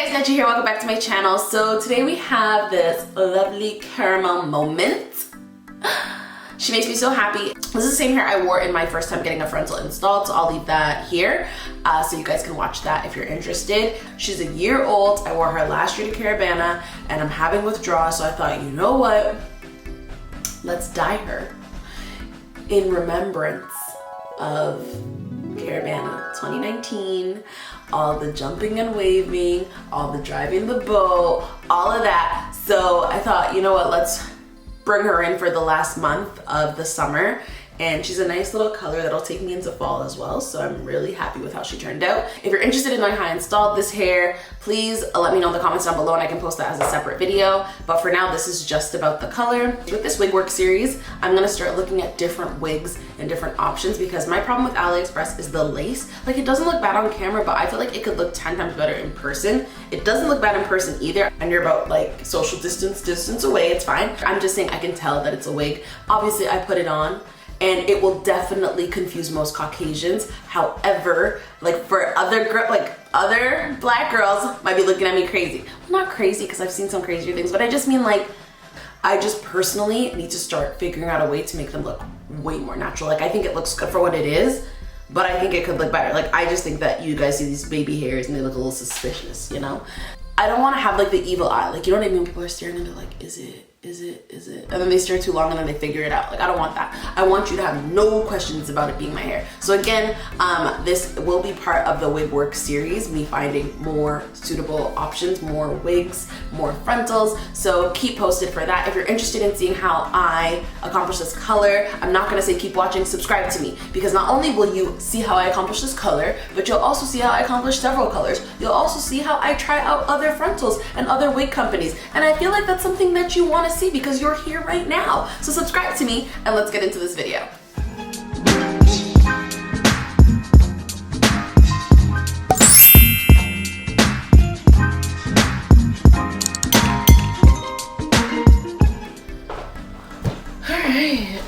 Hey guys, Netcha here. Welcome back to my channel. So today we have this lovely caramel moment. She makes me so happy. This is the same hair I wore in my first time getting a frontal installed, so I'll leave that here so you guys can watch that if you're interested. She's a year old. I wore her last year to Caravana and I'm having withdrawal, so I thought, you know what? Let's dye her in remembrance of Caravana 2019, all the jumping and waving, all the driving the boat, all of that. So I thought, you know what, let's bring her in for the last month of the summer. And she's a nice little color that'll take me into fall as well. So I'm really happy with how she turned out. If you're interested in knowing how I installed this hair, please let me know in the comments down below and I can post that as a separate video. But for now, this is just about the color. With this wig work series, I'm gonna start looking at different wigs and different options because my problem with AliExpress is the lace. Like, it doesn't look bad on camera, but I feel like it could look 10 times better in person. It doesn't look bad in person either. And you're about like social distance away, it's fine. I'm just saying I can tell that it's a wig. Obviously I put it on, and it will definitely confuse most Caucasians. However, like for other black girls might be looking at me crazy. Well, not crazy because I've seen some crazier things, but I just mean like, I just personally need to start figuring out a way to make them look way more natural. Like, I think it looks good for what it is, but I think it could look better. Like, I just think that you guys see these baby hairs and they look a little suspicious, you know? I don't want to have like the evil eye. Like, you know what I mean? People are staring and they're like, is it? And then they stare too long and then they figure it out. Like, I don't want that. I want you to have no questions about it being my hair. So again, this will be part of the wig work series, me finding more suitable options, more wigs, more frontals. So keep posted for that. If you're interested in seeing how I accomplish this color, I'm not gonna say keep watching, subscribe to me, because not only will you see how I accomplish this color, but you'll also see how I accomplish several colors. You'll also see how I try out other frontals and other wig companies. And I feel like that's something that you want to see because you're here right now. So subscribe to me and let's get into this video. Alright.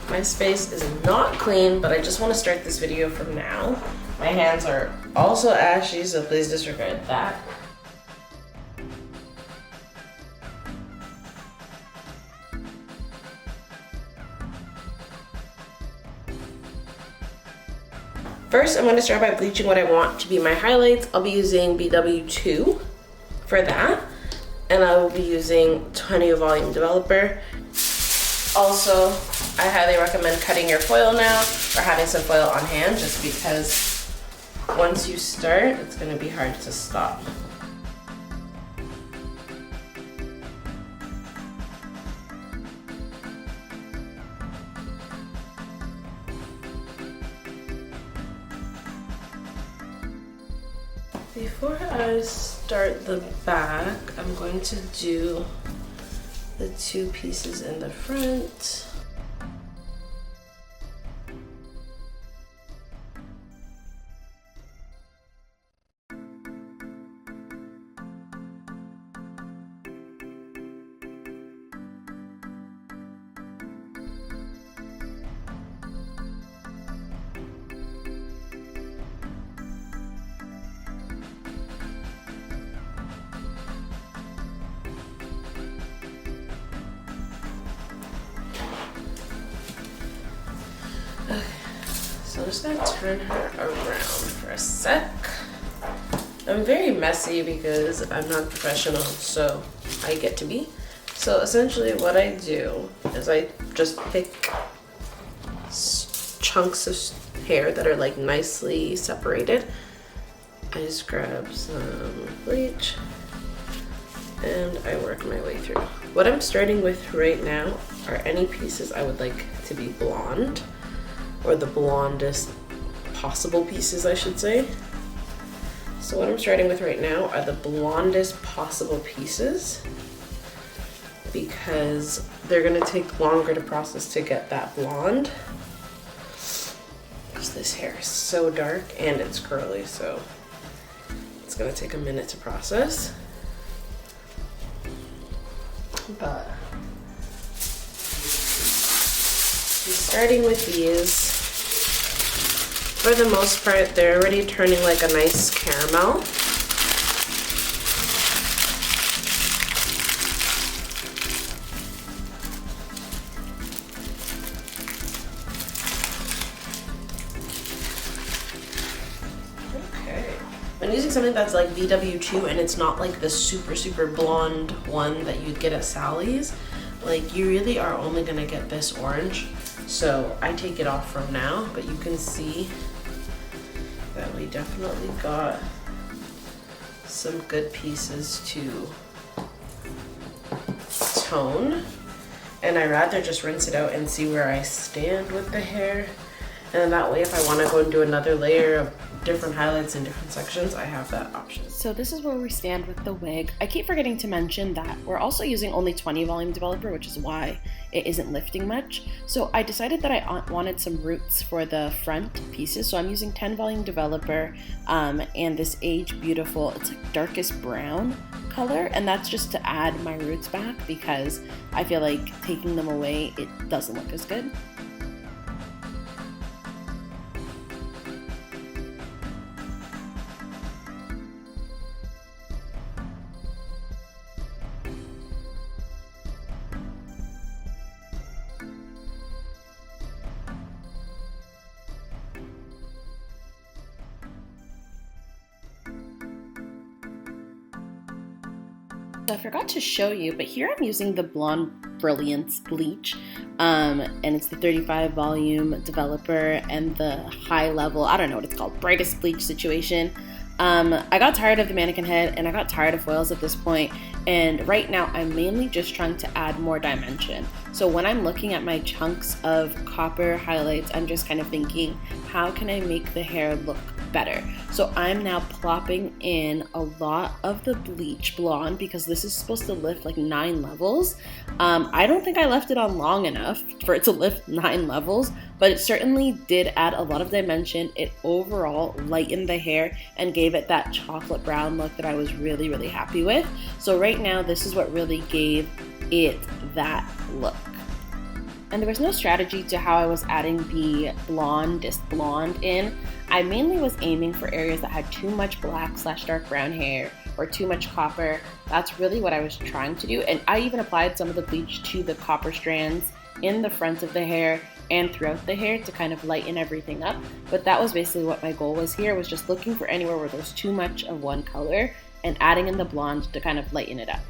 My space is not clean, but I just want to start this video from now. My hands are also ashy, so please disregard that. First, I'm going to start by bleaching what I want to be my highlights. I'll be using BW2 for that, and I will be using 20 volume developer. Also, I highly recommend cutting your foil now or having some foil on hand, just because once you start, it's going to be hard to stop. Before I start the back, I'm going to do the two pieces in the front. Okay, so I'm just gonna turn her around for a sec. I'm very messy because I'm not professional, so I get to be. So essentially what I do is I just pick chunks of hair that are like nicely separated. I just grab some bleach and I work my way through. What I'm starting with right now are any pieces I would like to be blonde, or the blondest possible pieces, I should say. So what I'm starting with right now are the blondest possible pieces because they're gonna take longer to process to get that blonde. Because this hair is so dark and it's curly, so it's gonna take a minute to process. But starting with these, For the most part, they're already turning like a nice caramel. When using something that's like VW2 and it's not like the super blonde one that you'd get at Sally's, like you really are only gonna get this orange. So I take it off from now, but you can see that we definitely got some good pieces to tone. And I rather just rinse it out and see where I stand with the hair. And then that way, if I want to go and do another layer of different highlights in different sections, I have that option. So this is where we stand with the wig. I keep forgetting to mention that we're also using only 20 volume developer, which is why it isn't lifting much. So I decided that I wanted some roots for the front pieces. So I'm using 10 volume developer and this Age Beautiful, it's like darkest brown color. And that's just to add my roots back because I feel like taking them away, it doesn't look as good. I forgot to show you, but here I'm using the Blonde Brilliance Bleach, and it's the 35 volume developer and the high level, I don't know what it's called, brightest bleach situation. I got tired of the mannequin head and I got tired of foils at this point, and right now I'm mainly just trying to add more dimension. So when I'm looking at my chunks of copper highlights, I'm just kind of thinking, how can I make the hair look better? So I'm now plopping in a lot of the bleach blonde because this is supposed to lift like 9 levels. I don't think I left it on long enough for it to lift 9 levels, but it certainly did add a lot of dimension. It overall lightened the hair and gave it that chocolate brown look that I was really happy with. So right now this is what really gave it that look. And there was no strategy to how I was adding the blondest blonde in. I mainly was aiming for areas that had too much black / dark brown hair or too much copper. That's really what I was trying to do. And I even applied some of the bleach to the copper strands in the front of the hair and throughout the hair to kind of lighten everything up. But that was basically what my goal was here, was just looking for anywhere where there's too much of one color and adding in the blonde to kind of lighten it up.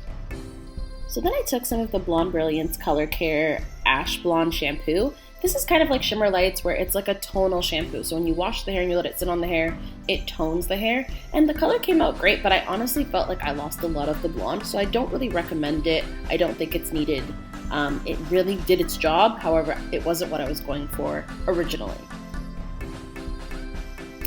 So then I took some of the Blonde Brilliance Color Care Ash Blonde shampoo. This is kind of like Shimmer Lights, where it's like a tonal shampoo. So when you wash the hair and you let it sit on the hair, it tones the hair. And the color came out great, but I honestly felt like I lost a lot of the blonde, so I don't really recommend it. I don't think it's needed. It really did its job. However, it wasn't what I was going for originally.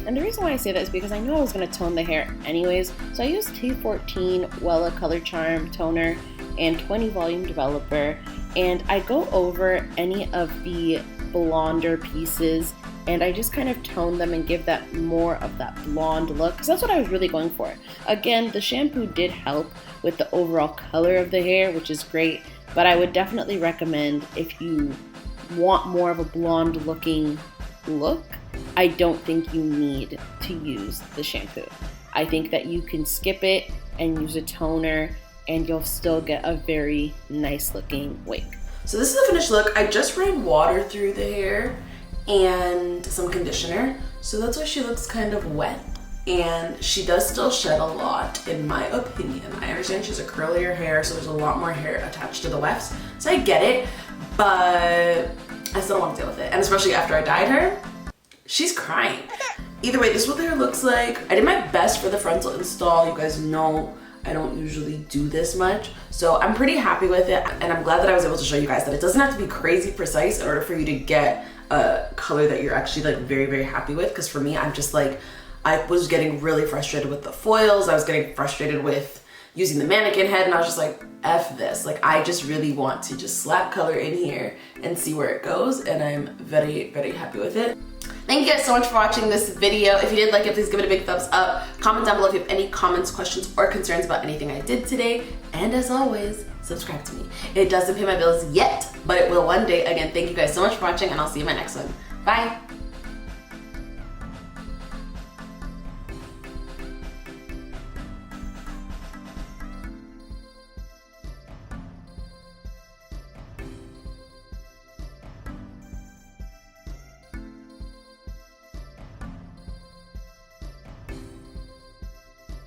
And the reason why I say that is because I knew I was going to tone the hair anyways. So I used T14 WELLA Color Charm Toner and 20 volume developer, and I go over any of the blonder pieces and I just kind of tone them and give that more of that blonde look, because that's what I was really going for. Again, the shampoo did help with the overall color of the hair, which is great, but I would definitely recommend, if you want more of a blonde looking look, I don't think you need to use the shampoo. I think that you can skip it and use a toner and you'll still get a very nice looking wig. So this is the finished look. I just ran water through the hair and some conditioner, so that's why she looks kind of wet, and she does still shed a lot in my opinion. I understand she has a curlier hair, so there's a lot more hair attached to the wefts, so I get it, but I still don't want to deal with it. And especially after I dyed her, she's crying. Either way, this is what the hair looks like. I did my best for the frontal install. You guys know I don't usually do this much, so I'm pretty happy with it, and I'm glad that I was able to show you guys that it doesn't have to be crazy precise in order for you to get a color that you're actually like very happy with. Because for me, I'm just like, I was getting really frustrated with the foils, I was getting frustrated with using the mannequin head, and I was just like, F this. Like, I just really want to just slap color in here and see where it goes, and I'm very happy with it. Thank you guys so much for watching this video. If you did like it, please give it a big thumbs up. Comment down below if you have any comments, questions, or concerns about anything I did today. And as always, subscribe to me. It doesn't pay my bills yet, but it will one day. Again, thank you guys so much for watching, and I'll see you in my next one. Bye.